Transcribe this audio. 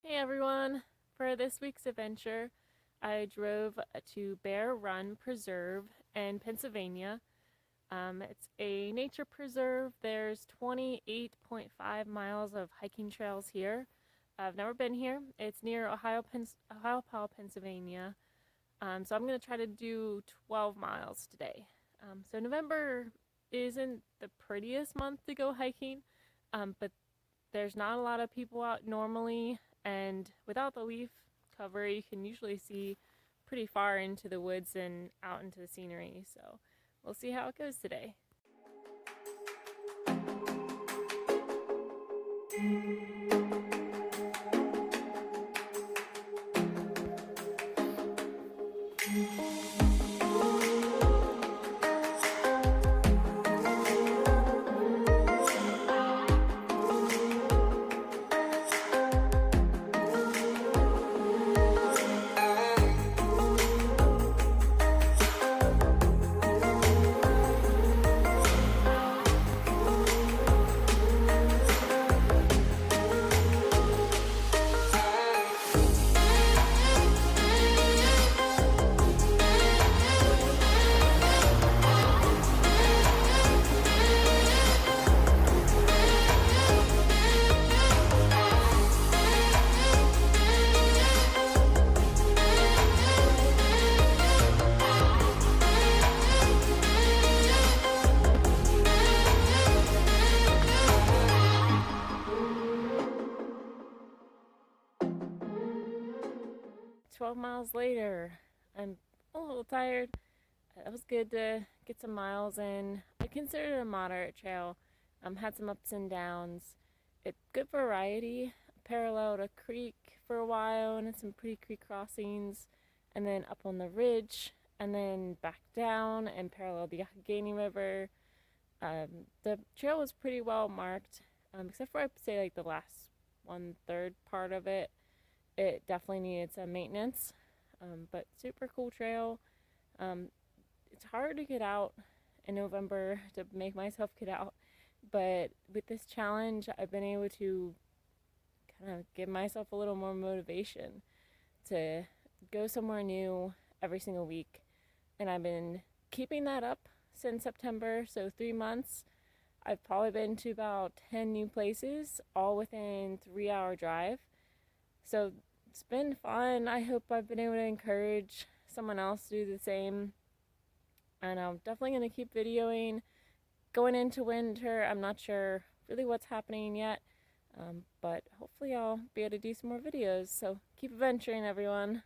Hey everyone! For this week's adventure, I drove to Bear Run Preserve in Pennsylvania. It's a nature preserve. There's 28.5 miles of hiking trails here. I've never been here. It's near Ohiopyle, Pennsylvania. So I'm going to try to do 12 miles today. So November isn't the prettiest month to go hiking, but there's not a lot of people out normally, and without the leaf cover, you can usually see pretty far into the woods and out into the scenery. So we'll see how it goes today. 12 miles later, I'm a little tired. It was good to get some miles in. I consider it a moderate trail. Had some ups and downs. It's good variety. Paralleled a creek for a while and some pretty creek crossings, and then up on the ridge, and then back down and paralleled the Allegheny River. The trail was pretty well marked, except for I'd say like the last 1/3 part of it. It definitely needed some maintenance, but super cool trail. Um, it's hard to get out in November to make myself get out, but with this challenge, I've been able to kind of give myself a little more motivation to go somewhere new every single week. And I've been keeping that up since September, so 3 months. I've probably been to about 10 new places, all within 3-hour drive. So it's been fun. I hope I've been able to encourage someone else to do the same. And I'm definitely going to keep videoing. Going into winter, I'm not sure really what's happening yet, but hopefully I'll be able to do some more videos. So keep adventuring, everyone.